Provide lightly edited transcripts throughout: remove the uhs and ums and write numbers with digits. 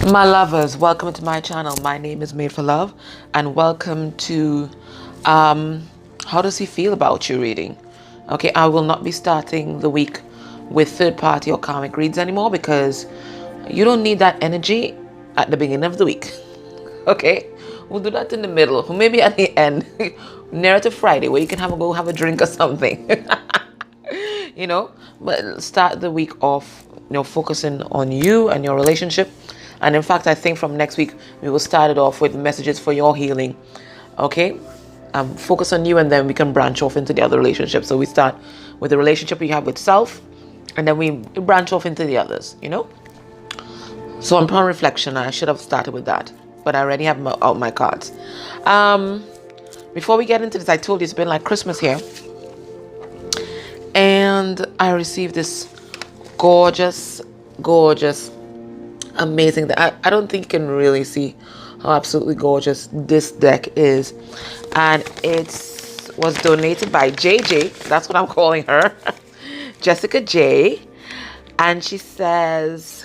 My lovers, welcome to my channel. My name is Made for Love, and welcome to How Does He Feel About You reading. Okay, I will not be starting the week with third party or karmic reads anymore because you don't need that energy at the beginning of the week. Okay, we'll do that in the middle, or maybe at the end, nearer to Friday, where you can go have a drink or something. But start the week off, focusing on you and your relationship. And in fact, I think from next week, we will start it off with messages for your healing. Okay? Focus on you, and then we can branch off into the other relationships. So we start with the relationship you have with self, and then we branch off into the others, So upon reflection, I should have started with that. But I already have out my cards. Before we get into this, I told you it's been like Christmas here. And I received this gorgeous, amazing that I don't think you can really see how absolutely gorgeous this deck is. And it was donated by JJ. That's what I'm calling her. Jessica J. And she says,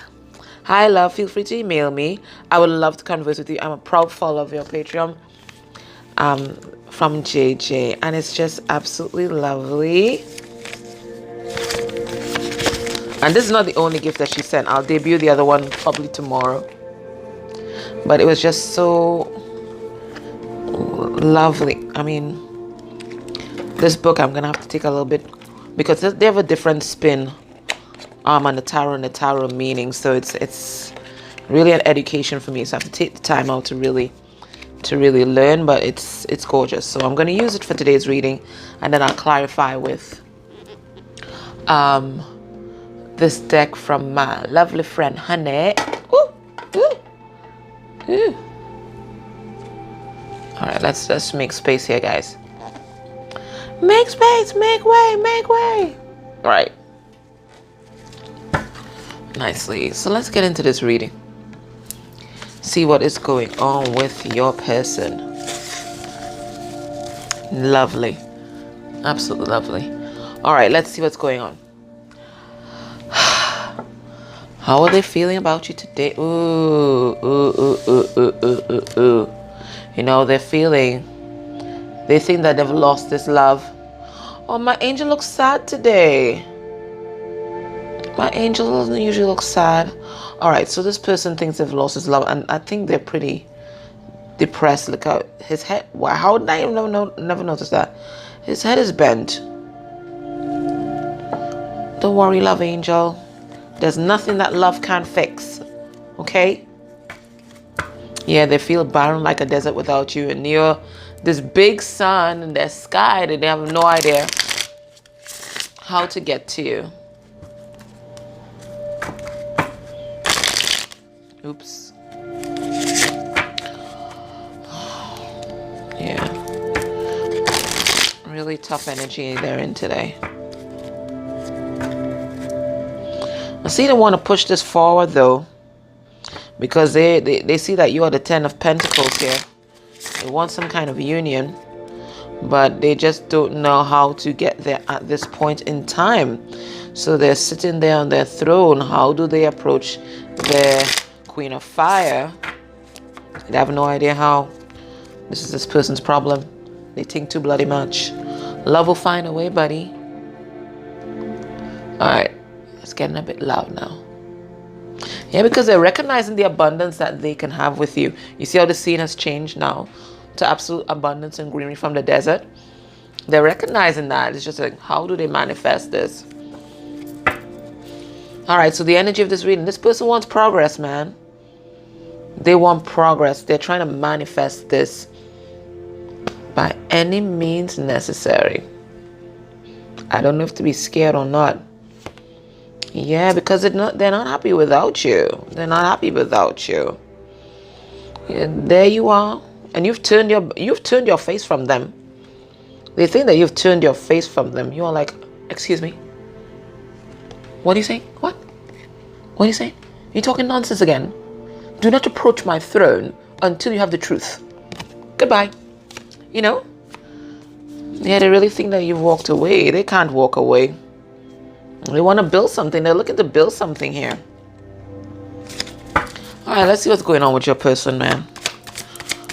"Hi love, feel free to email me. I would love to converse with you. I'm a proud follower of your Patreon." From JJ. And it's just absolutely lovely. And this is not the only gift that she sent. I'll debut the other one probably tomorrow. But it was just so lovely. I mean, this book I'm going to have to take a little bit, because they have a different spin on the tarot and the tarot meaning. So it's really an education for me. So I have to take the time out to really learn. But it's gorgeous. So I'm going to use it for today's reading. And then I'll clarify with this deck from my lovely friend Honey. Ooh, ooh, ooh. All right, let's make space here, guys. Make space, make way, make way. All right, nicely. So let's get into this reading. See what is going on with your person. Lovely, absolutely lovely. All right, let's see what's going on. How are they feeling about you today? Ooh. They think that they've lost this love. Oh, my angel looks sad today. My angel doesn't usually look sad. All right, so this person thinks they've lost his love, and I think they're pretty depressed. Look out, his head. Wow, how did I never notice that? His head is bent. Don't worry, love angel. There's nothing that love can't fix. Okay? Yeah, they feel barren like a desert without you. And you're this big sun in their sky that they have no idea how to get to you. Oops. Yeah. Really tough energy they're in today. I see they want to push this forward though, because they see that you are the 10 of Pentacles here. They want some kind of union, but they just don't know how to get there at this point in time. So they're sitting there on their throne. How do they approach their Queen of Fire? They have no idea how. This is this person's problem. They think too bloody much. Love will find a way, buddy. All right. It's getting a bit loud now. Yeah, because they're recognizing the abundance that they can have with you. You see how the scene has changed now to absolute abundance and greenery from the desert? They're recognizing that. It's just like, how do they manifest this? All right, so the energy of this reading. This person wants progress, man. They want progress. They're trying to manifest this by any means necessary. I don't know if to be scared or not. Yeah, because they're not happy without you. They're not happy without you. Yeah, there you are, and you've turned your face from them. They think that you've turned your face from them. You are like, excuse me. What are you saying? What? What are you saying? You're talking nonsense again. Do not approach my throne until you have the truth. Goodbye. Yeah, they really think that you've walked away. They can't walk away. They want to build something. They're looking to build something here. All right, let's see what's going on with your person, man.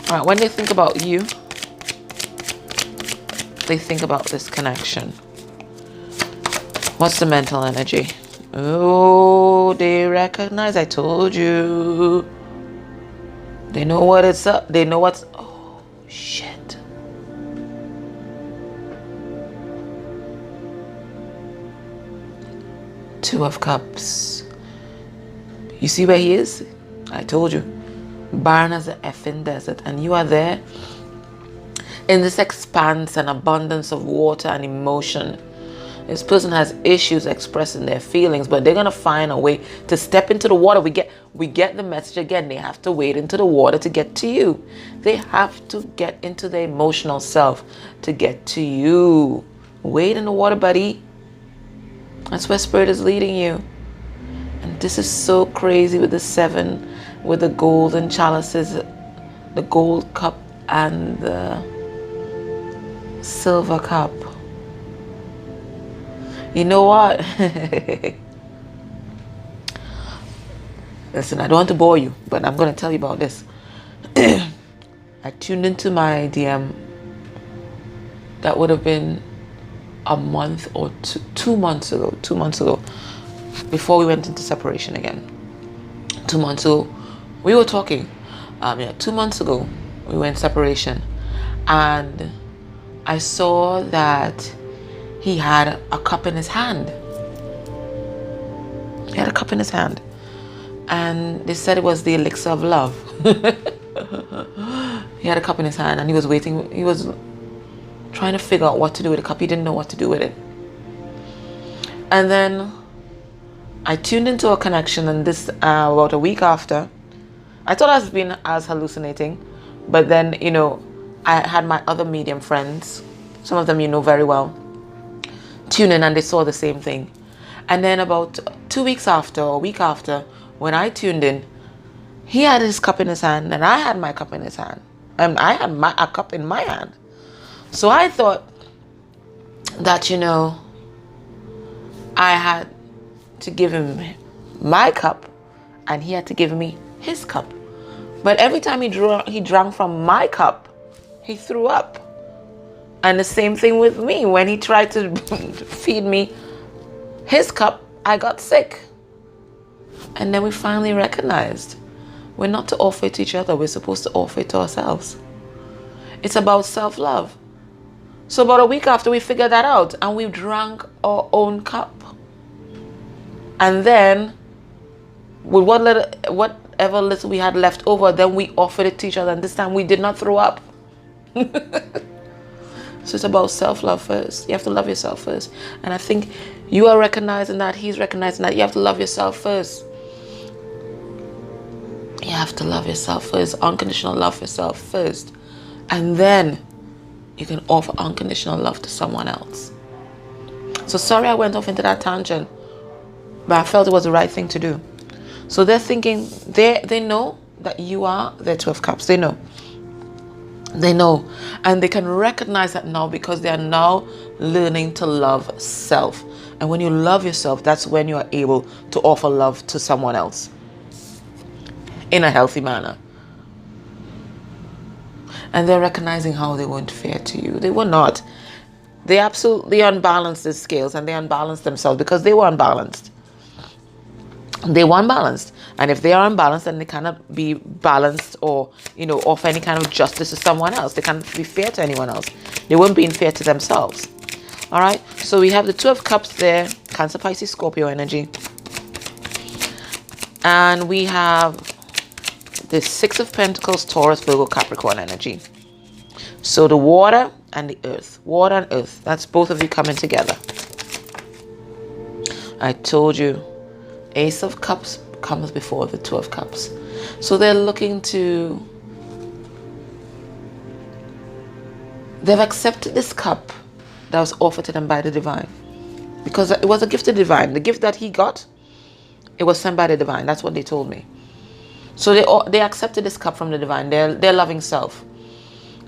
All right, when they think about you, they think about this connection. What's the mental energy? Oh, they recognize. I told you. They know what it's up. They know what's... Oh, shit. Two of Cups. You see where he is? I told you. Barren as an effing desert. And you are there in this expanse and abundance of water and emotion. This person has issues expressing their feelings, but they're going to find a way to step into the water. We get the message again. They have to wade into the water to get to you. They have to get into their emotional self to get to you. Wade in the water, buddy. That's where Spirit is leading you. And this is so crazy with the 7, with the golden chalices, the gold cup and the silver cup. You know what? Listen, I don't want to bore you, but I'm going to tell you about this. I tuned into my DM. That would have been a month or 2 months ago. 2 months ago. Before we went into separation again. 2 months ago. We were talking. 2 months ago, we went separation. And I saw that he had a cup in his hand. He had a cup in his hand. And they said it was the elixir of love. He had a cup in his hand and he was waiting. He was trying to figure out what to do with the cup. He didn't know what to do with it. And then I tuned into a connection, and this about a week after, I thought I was being hallucinating. But then, I had my other medium friends, some of them you know very well, tune in, and they saw the same thing. And then about 2 weeks after, or a week after, when I tuned in, he had his cup in his hand and I had my cup in his hand. And I had a cup in my hand. So I thought that, I had to give him my cup and he had to give me his cup. But every time he drank from my cup, he threw up. And the same thing with me. When he tried to feed me his cup, I got sick. And then we finally recognized we're not to offer it to each other. We're supposed to offer it to ourselves. It's about self-love. So about a week after, we figured that out and we drank our own cup. And then with whatever little we had left over, then we offered it to each other. And this time we did not throw up. So it's about self-love first. You have to love yourself first. And I think you are recognizing that. He's recognizing that. You have to love yourself first. You have to love yourself first. Unconditional love yourself first. And then you can offer unconditional love to someone else. So sorry I went off into that tangent. But I felt it was the right thing to do. So they're thinking, they know that you are their 12 cups. They know. They know. And they can recognize that now because they are now learning to love self. And when you love yourself, that's when you are able to offer love to someone else in a healthy manner. And they're recognizing how they weren't fair to you. They were not. They absolutely unbalanced the scales and they unbalanced themselves because they were unbalanced. They were unbalanced. And if they are unbalanced, then they cannot be balanced or, offer any kind of justice to someone else. They can't be fair to anyone else. They weren't being fair to themselves. All right. So we have the 2 of Cups there. Cancer, Pisces, Scorpio energy. And we have the 6 of Pentacles, Taurus, Virgo, Capricorn energy. So the water and the earth. Water and earth. That's both of you coming together. I told you. Ace of Cups comes before the 2 of Cups. So they're looking to... They've accepted this cup that was offered to them by the divine. Because it was a gift of the divine. The gift that he got, it was sent by the divine. That's what they told me. So they accepted this cup from the divine. Their loving self.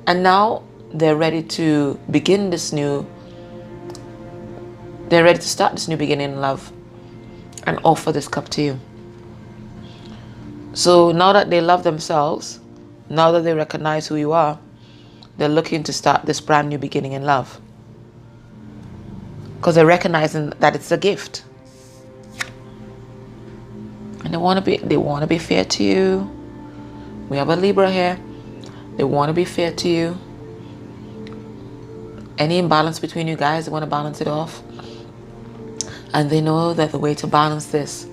And now they're ready to begin this new... They're ready to start this new beginning in love. And offer this cup to you. So now that they love themselves, now that they recognize who you are, they're looking to start this brand new beginning in love. Because they're recognizing that it's a gift. And they want to be fair to you. We have a Libra here. They want to be fair to you. Any imbalance between you guys, they want to balance it off. And they know that the way to balance this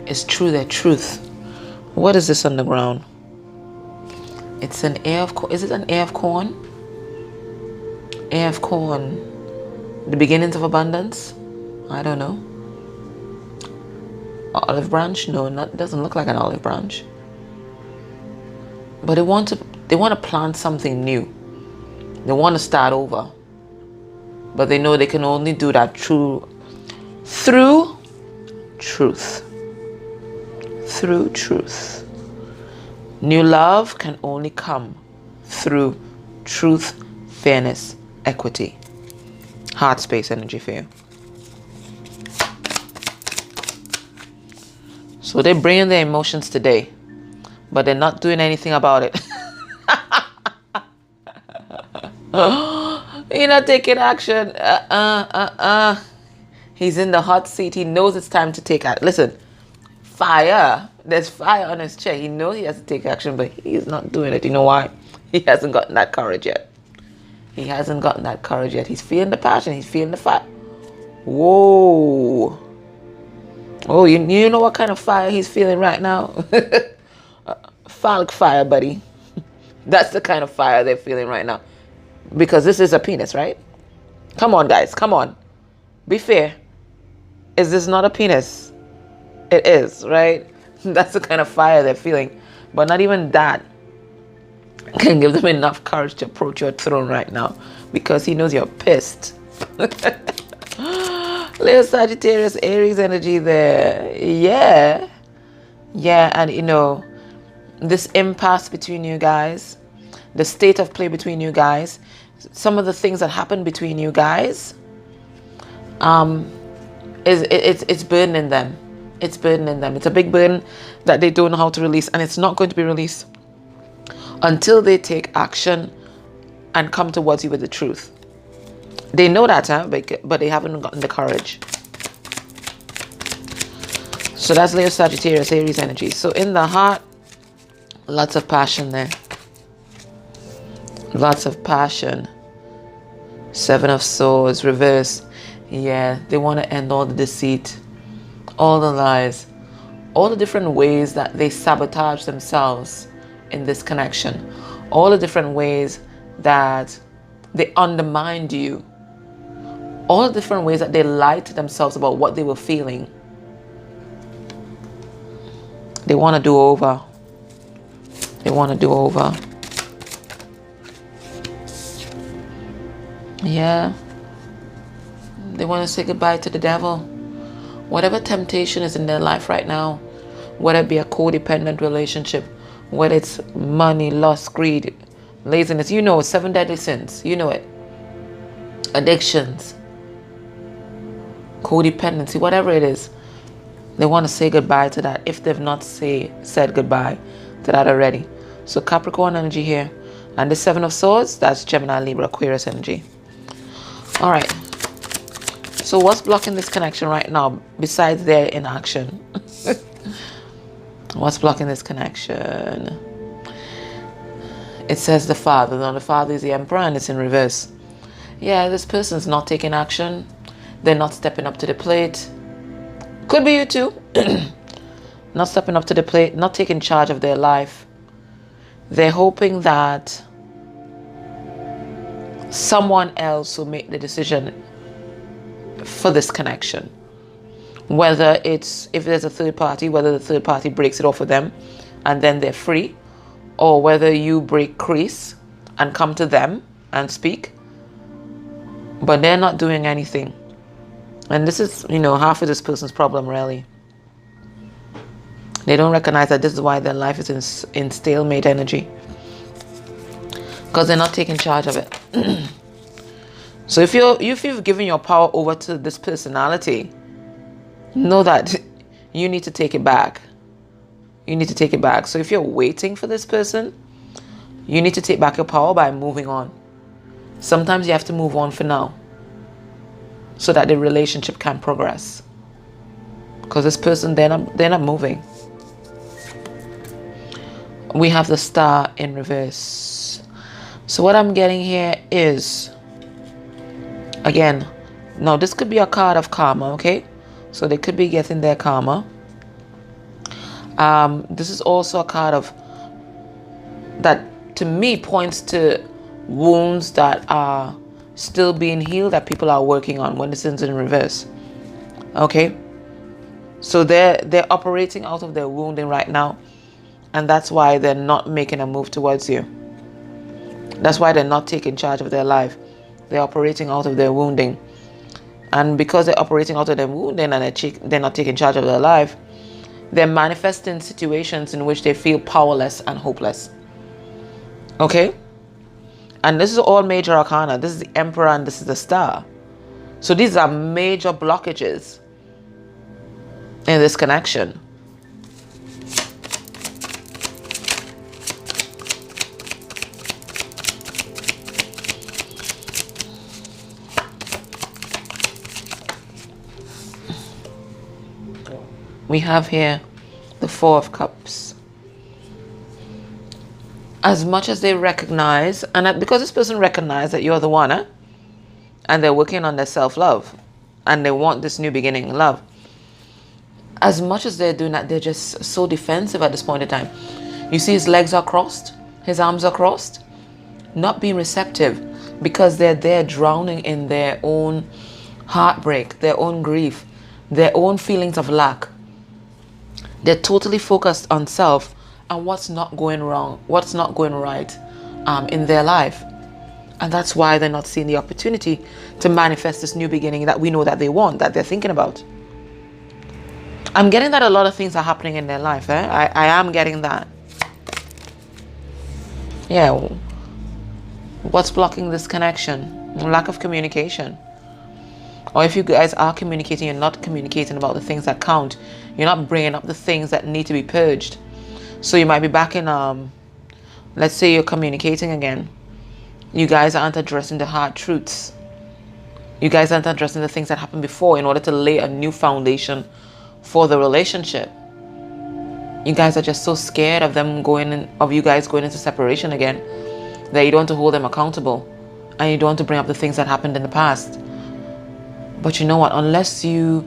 is through their truth. What is this on the ground? It's an ear of corn. Is it an ear of corn? Ear of corn. The beginnings of abundance? I don't know. Olive branch? No, it doesn't look like an olive branch. But they want to plant something new. They want to start over. But they know they can only do that through truth. Through truth. New love can only come through truth, fairness, equity. Heart space energy for you. So they're bringing their emotions today, but they're not doing anything about it. You're not taking action. He's in the hot seat. He knows it's time to take action. Listen, fire. There's fire on his chair. He knows he has to take action, but he's not doing it. You know why? He hasn't gotten that courage yet. He hasn't gotten that courage yet. He's feeling the passion. He's feeling the fire. Whoa. Oh, you know what kind of fire he's feeling right now? Phallic fire, buddy. That's the kind of fire they're feeling right now. Because this is a penis, right? Come on, guys. Come on. Be fair. Is this not a penis? It is, right? That's the kind of fire they're feeling. But not even that can give them enough courage to approach your throne right now. Because he knows you're pissed. Little Sagittarius, Aries energy there. Yeah. Yeah, and you know, this impasse between you guys, the state of play between you guys, some of the things that happen between you guys, it's burdening them. It's burdening them. It's a big burden that they don't know how to release, and it's not going to be released until they take action and come towards you with the truth. They know that, but they haven't gotten the courage. So that's Leo, Sagittarius, Aries energy. So in the heart, lots of passion there. Lots of passion. 7 of Swords, reverse. Yeah, they want to end all the deceit, all the lies, all the different ways that they sabotage themselves in this connection, all the different ways that they undermined you, all the different ways that they lied to themselves about what they were feeling. They want to do over. They want to do over. Yeah. They want to say goodbye to the devil. Whatever temptation is in their life right now, whether it be a codependent relationship, whether it's money, lust, greed, laziness, you know, 7 deadly sins, you know it. Addictions, codependency, whatever it is, they want to say goodbye to that if they've not said goodbye to that already. So Capricorn energy here. And the 7 of Swords, that's Gemini, Libra, Aquarius energy. All right. So what's blocking this connection right now besides their inaction? What's blocking this connection? It says the Father. Now the Father is the Emperor and it's in reverse. Yeah, this person's not taking action. They're not stepping up to the plate. Could be you too. Not stepping up to the plate, not taking charge of their life. They're hoping that someone else will make the decision for this connection. Whether it's, if there's a third party, whether the third party breaks it off with them and then they're free, or whether you break crease and come to them and speak, but they're not doing anything. And this is, you know, half of this person's problem, really. They don't recognize that this is why their life is in stalemate energy. Because they're not taking charge of it. So if you've given your power over to this personality, know that you need to take it back. you need to take it back. So if you're waiting for this person, you need to take back your power by moving on. Sometimes you have to move on for now so that the relationship can progress. Because this person, they're not moving. We have the Star in reverse. So what I'm getting here is, again, now this could be a card of karma, okay? So they could be getting their karma. This is also a card of, that to me points to wounds that are still being healed, that people are working on when this is in reverse. Okay? So they're operating out of their wounding right now. And that's why they're not making a move towards you. That's why they're not taking charge of their life. They're operating out of their wounding. And because they're operating out of their wounding and they're not taking charge of their life, they're manifesting situations in which they feel powerless and hopeless. Okay? And this is all major arcana. This is the Emperor and this is the Star. So these are major blockages in this connection. We have here the Four of Cups. As much as they recognize, and because this person recognizes that you're the one, and they're working on their self-love, and they want this new beginning in love, as much as they're doing that, they're just so defensive at this point in time. You see his legs are crossed, his arms are crossed, not being receptive, because they're there drowning in their own heartbreak, their own grief, their own feelings of lack. They're totally focused on self and what's not going wrong, what's not going right in their life. And that's why they're not seeing the opportunity to manifest this new beginning that we know that they want, that they're thinking about. I'm getting that a lot of things are happening in their life. I am getting that. Yeah. What's blocking this connection? Lack of communication. Or if you guys are communicating, you're not communicating about the things that count. You're not bringing up the things that need to be purged. So you might be back in, let's say you're communicating again. You guys aren't addressing the hard truths. You guys aren't addressing the things that happened before in order to lay a new foundation for the relationship. You guys are just so scared of you guys going into separation again, that you don't want to hold them accountable. And you don't want to bring up the things that happened in the past. But you know what? Unless you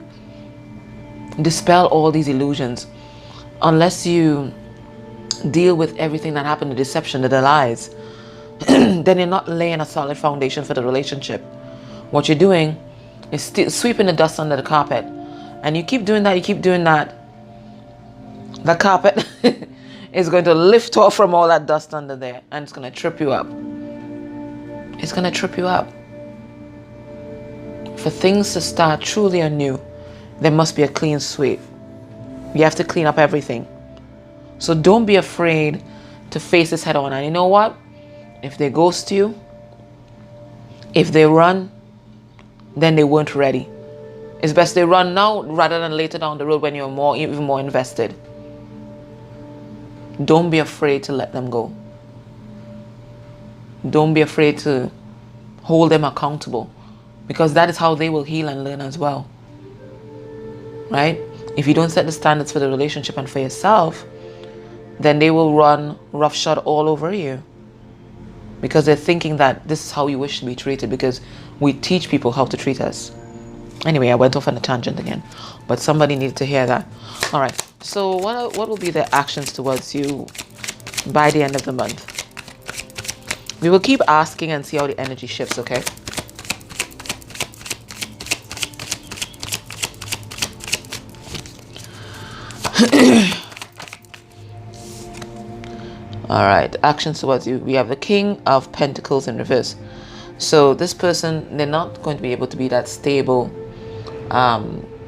dispel all these illusions, unless you deal with everything that happened, the deception, the lies, then you're not laying a solid foundation for the relationship. What you're doing is still sweeping the dust under the carpet. And you keep doing that, the carpet is going to lift off from all that dust under there, and it's going to trip you up. It's going to trip you up. For things to start truly anew, there must be a clean sweep. You have to clean up everything. So don't be afraid to face this head on. And you know what? If they ghost you, if they run, then they weren't ready. It's best they run now rather than later down the road when you're even more invested. Don't be afraid to let them go. Don't be afraid to hold them accountable, because that is how they will heal and learn as well. Right? If you don't set the standards for the relationship and for yourself, then they will run roughshod all over you, because they're thinking that this is how you wish to be treated, because we teach people how to treat us. Anyway, I went off on a tangent again, but somebody needed to hear that. All right. So what will be their actions towards you by the end of the month? We will keep asking and see how the energy shifts, okay? All right, actions towards you. We have the King of Pentacles in reverse. So this person, they're not going to be able to be that stable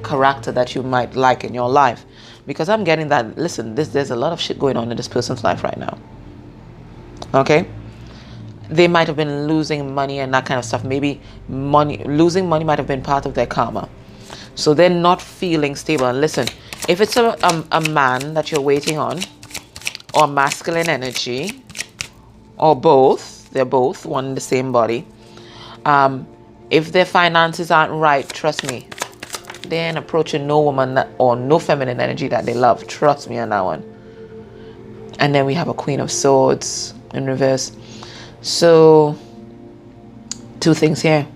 character that you might like in your life, because I'm getting that, listen, there's a lot of shit going on in this person's life right now. Okay? They might have been losing money and that kind of stuff. Maybe losing money might have been part of their karma. So they're not feeling stable. And listen, if it's a man that you're waiting on, or masculine energy, or both. They're both one in the same body. If their finances aren't right, trust me, they ain't approaching no woman or no feminine energy that they love. Trust me on that one. And then we have a Queen of Swords in reverse. So, two things here.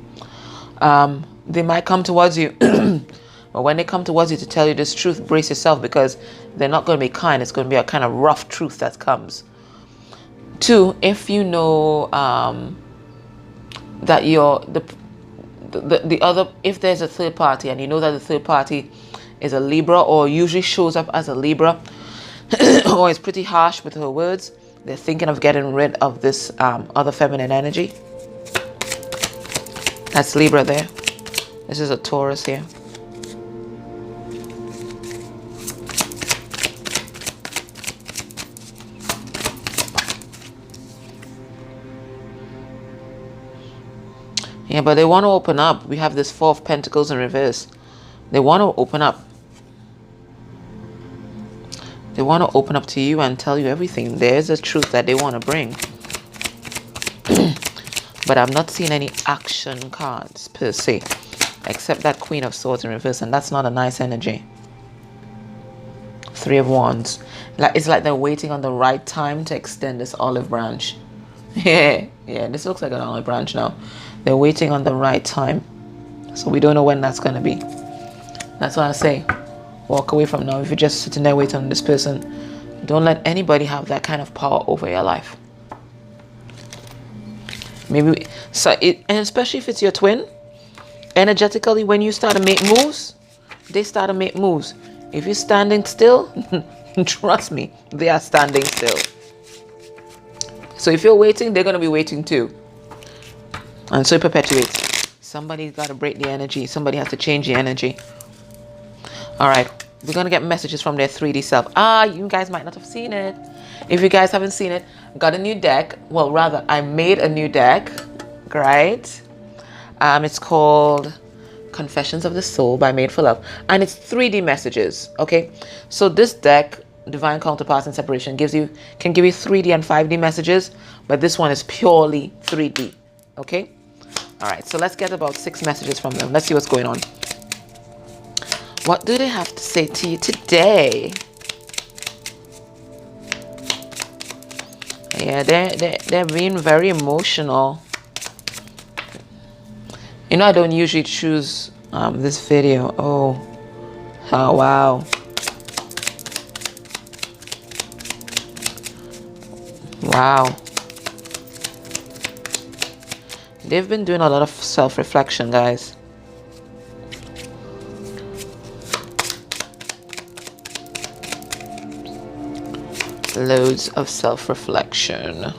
They might come towards you, but when they come towards you to tell you this truth, brace yourself, because they're not going to be kind. It's going to be a kind of rough truth that comes. Two, if you know that you're the other, if there's a third party and you know that the third party is a Libra, or usually shows up as a Libra, or is pretty harsh with her words, they're thinking of getting rid of this other feminine energy. That's Libra there. This is a Taurus here. Yeah, but they want to open up. We have this Four of Pentacles in reverse. They want to open up. They want to open up to you and tell you everything. There's a truth that they want to bring. But I'm not seeing any action cards per se, except that Queen of Swords in reverse, and that's not a nice energy. Three of Wands. It's like they're waiting on the right time to extend this olive branch. Yeah, this looks like an olive branch now. They're waiting on the right time. So we don't know when that's going to be. That's why I say, walk away from now. If you're just sitting there waiting on this person, don't let anybody have that kind of power over your life. Maybe, and especially if it's your twin, energetically, when you start to make moves, they start to make moves. If you're standing still, trust me, they are standing still. So if you're waiting, they're going to be waiting too. And so it perpetuates. Somebody's got to break the energy. Somebody has to change the energy. All right. We're going to get messages from their 3D self. You guys might not have seen it. If you guys haven't seen it, got a new deck. Well, rather, I made a new deck. Right? It's called Confessions of the Soul by Made for Love. And it's 3D messages. Okay? So this deck, Divine Counterparts and Separation, can give you 3D and 5D messages. But this one is purely 3D. Okay? All right, so let's get about 6 messages from them. Let's see what's going on. What do they have to say to you today? Yeah, they're being very emotional. You know, I don't usually choose this video. Oh, wow. Wow. They've been doing a lot of self-reflection, guys. Loads of self-reflection.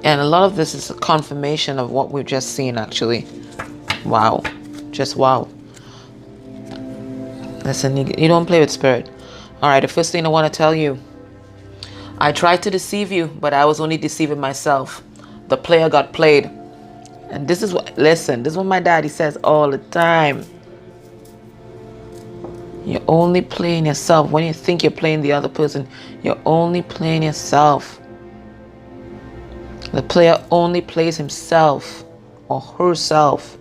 And a lot of this is a confirmation of what we've just seen, actually. Wow. Just wow. Listen, you don't play with spirit. All right, the first thing I want to tell you. I tried to deceive you, but I was only deceiving myself. The player got played. And this is what, listen, this is what my daddy says all the time. You're only playing yourself. When you think you're playing the other person, you're only playing yourself. The player only plays himself or herself.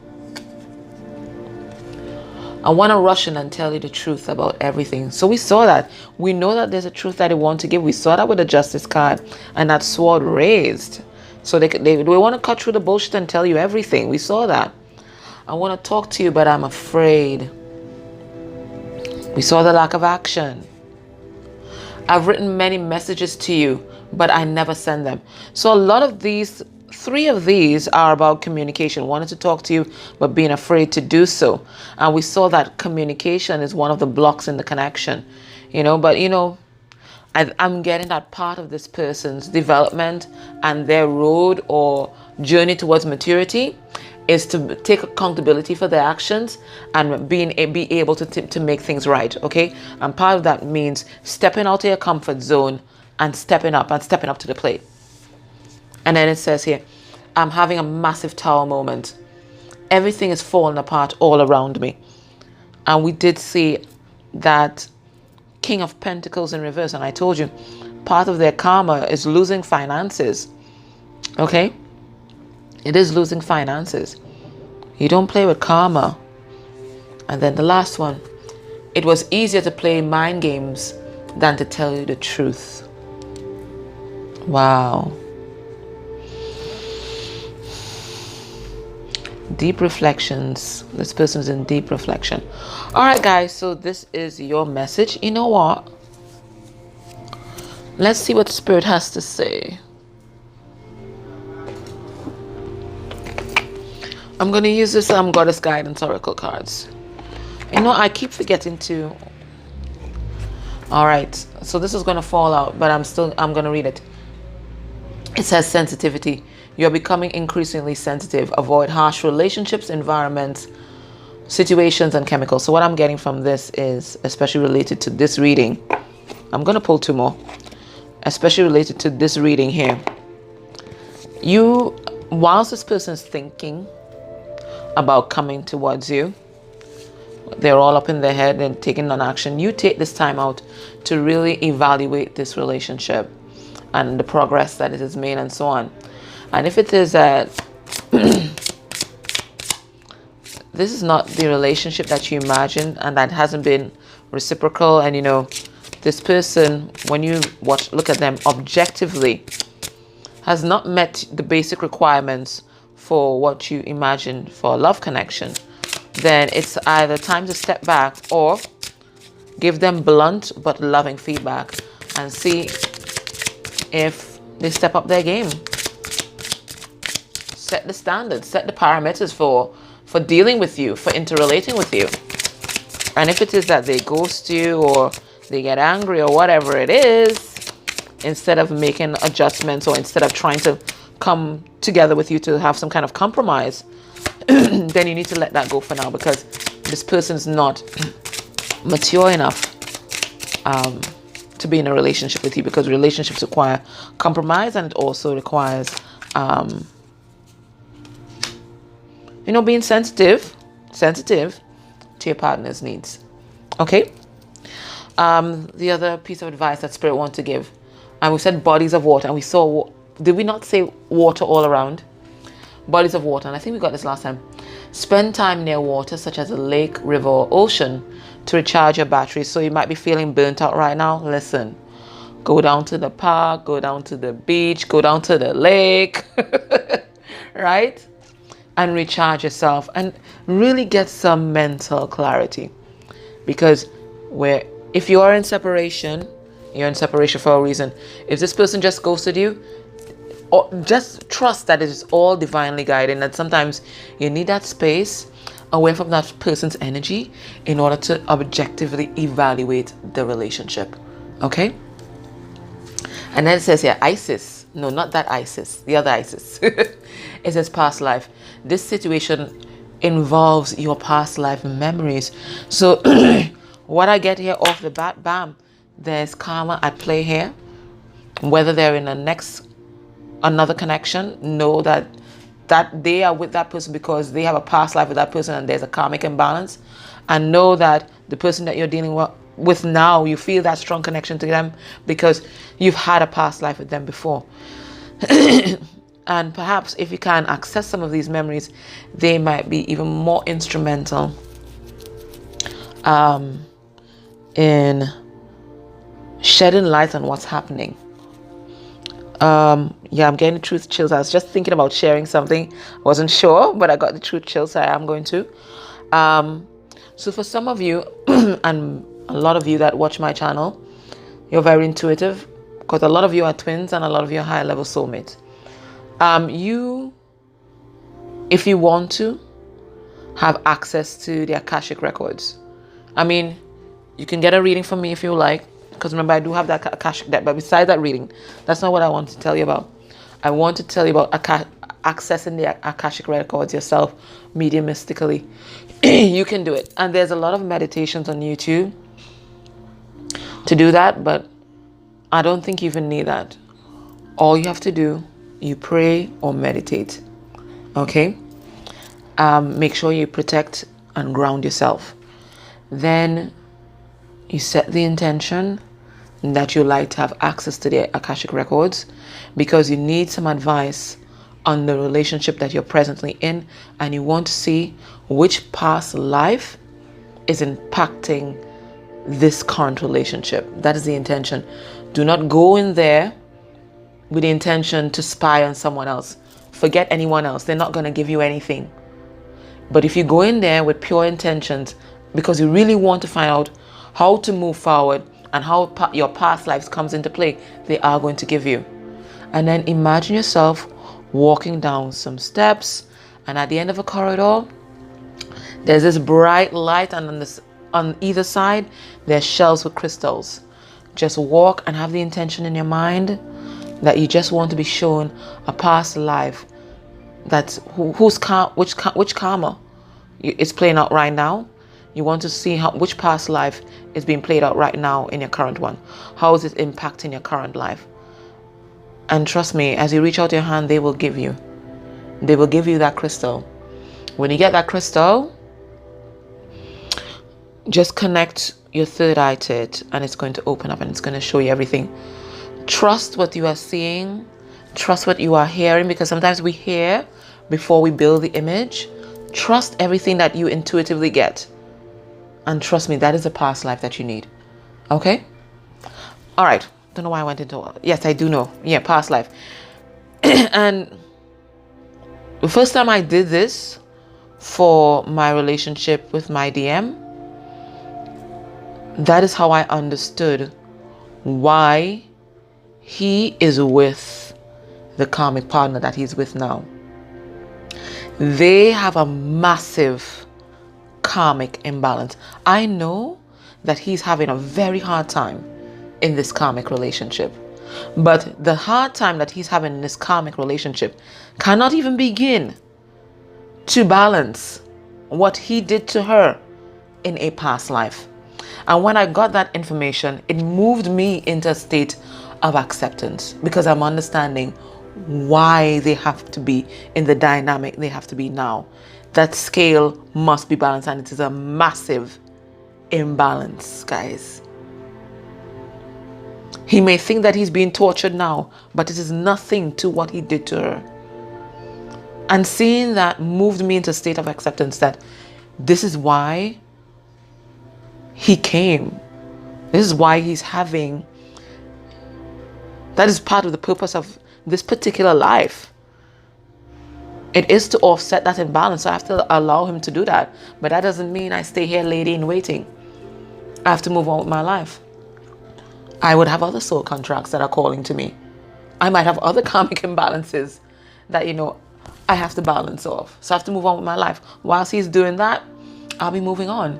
I want to rush in and tell you the truth about everything. So we saw that. We know that there's a truth that they want to give. We saw that with the Justice card and that sword raised. So they want to cut through the bullshit and tell you everything. We saw that. I want to talk to you, but I'm afraid. We saw the lack of action. I've written many messages to you, but I never send them. So a lot of these, 3 of these are about communication. Wanted to talk to you, but being afraid to do so. And we saw that communication is one of the blocks in the connection. But I'm getting that part of this person's development and their road or journey towards maturity is to take accountability for their actions and be able to make things right, okay? And part of that means stepping out of your comfort zone and stepping up to the plate. And then it says here, I'm having a massive tower moment. Everything is falling apart all around me. And we did see that King of Pentacles in reverse. And I told you, part of their karma is losing finances, okay? It is losing finances. You don't play with karma. And then the last one. It was easier to play mind games than to tell you the truth. Wow. Deep reflections. This person's in deep reflection. All right, guys. So this is your message. You know what? Let's see what Spirit has to say. I'm going to use this Goddess Guidance Oracle cards. I keep forgetting to. All right. So this is going to fall out, but I'm going to read it. It says sensitivity. You're becoming increasingly sensitive. Avoid harsh relationships, environments, situations, and chemicals. So what I'm getting from this is, especially related to this reading, I'm going to pull 2 more, especially related to this reading here. Whilst this person's thinking about coming towards you, they're all up in their head and taking on action. You take this time out to really evaluate this relationship and the progress that it has made and so on. And if it is that this is not the relationship that you imagined and that hasn't been reciprocal, and this person, when you look at them objectively, has not met the basic requirements for what you imagine for a love connection, then it's either time to step back or give them blunt but loving feedback and see if they step up their game. Set the standards, set the parameters for dealing with you, for interrelating with you. And if it is that they ghost you or they get angry or whatever it is, instead of making adjustments or instead of trying to come together with you to have some kind of compromise, then you need to let that go for now, because this person's not mature enough to be in a relationship with you, because relationships require compromise, and it also requires being sensitive to your partner's needs. Okay. The other piece of advice that Spirit wants to give, and we said bodies of water, and we saw, did we not say water all around? Bodies of water, and I think we got this last time. Spend time near water, such as a lake, river, or ocean, to recharge your batteries. So you might be feeling burnt out right now. Listen, go down to the park, go down to the beach, go down to the lake, right? And recharge yourself and really get some mental clarity. Because if you are in separation, you're in separation for a reason. If this person just ghosted you, or just trust that it is all divinely guided, and that sometimes you need that space away from that person's energy in order to objectively evaluate the relationship. Okay? And then it says here, Isis. No, not that Isis. The other Isis. It says past life. This situation involves your past life memories. So what I get here off the bat, bam, there's karma at play here. Whether they're in another connection, know that they are with that person because they have a past life with that person and there's a karmic imbalance. And know that the person that you're dealing with now, you feel that strong connection to them because you've had a past life with them before. And perhaps if you can access some of these memories, they might be even more instrumental in shedding light on what's happening. I'm getting the truth chills. I was just thinking about sharing something. I wasn't sure, but I got the truth chills, so I am going to. So for some of you, and A lot of you that watch my channel, you're very intuitive, because a lot of you are twins and a lot of you are higher level soulmates. If you want to, have access to the Akashic records. I mean, you can get a reading from me if you like, because remember, I do have that Akashic deck. But besides that reading, that's not what I want to tell you about. I want to tell you about accessing the Akashic records yourself, mediumistically. You can do it. And there's a lot of meditations on YouTube to do that, but I don't think you even need that. All you have to do, you pray or meditate. Okay? Make sure you protect and ground yourself. Then you set the intention that you like to have access to the Akashic records, because you need some advice on the relationship that you're presently in, and you want to see which past life is impacting this current relationship. That is the intention. Do not go in there with the intention to spy on someone else. Forget anyone else. They're not going to give you anything. But if you go in there with pure intentions, because you really want to find out how to move forward and how your past lives comes into play, they are going to give you. And then imagine yourself walking down some steps, and at the end of a corridor, there's this bright light, and on either side, there's shells with crystals. Just walk and have the intention in your mind that you just want to be shown a past life that's which karma is playing out right now. You want to see which past life is being played out right now in your current one. How is it impacting your current life? And trust me, as you reach out your hand, they will give you that crystal. When you get that crystal, just connect your third eye to it, and it's going to open up and it's going to show you everything. Trust what you are seeing. Trust what you are hearing, because sometimes we hear before we build the image. Trust everything that you intuitively get. And trust me, that is a past life that you need. Okay? All right. Don't know why I went into... Yes, I do know. Yeah, past life. And the first time I did this for my relationship with my DM, that is how I understood why he is with the karmic partner that he's with now. They have a massive karmic imbalance. I know that he's having a very hard time in this karmic relationship. But the hard time that he's having in this karmic relationship cannot even begin to balance what he did to her in a past life. And when I got that information, it moved me into a state of acceptance, because I'm understanding why they have to be in the dynamic they have to be now. That scale must be balanced, and it is a massive imbalance, guys. He may think that he's being tortured now, but it is nothing to what he did to her. And seeing that moved me into a state of acceptance that this is why he came. This is why he's having... That is part of the purpose of this particular life. It is to offset that imbalance. So I have to allow him to do that. But that doesn't mean I stay here lady in waiting. I have to move on with my life. I would have other soul contracts that are calling to me. I might have other karmic imbalances that, I have to balance off. So I have to move on with my life. Whilst he's doing that, I'll be moving on.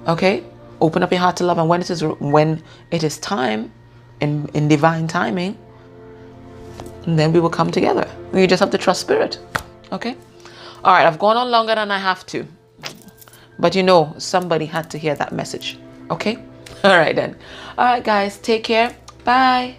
Okay? Open up your heart to love. And when it is time, in divine timing, then we will come together. You just have to trust spirit. Okay? All right, I've gone on longer than I have to. But somebody had to hear that message. Okay? All right then. All right, guys, take care. Bye.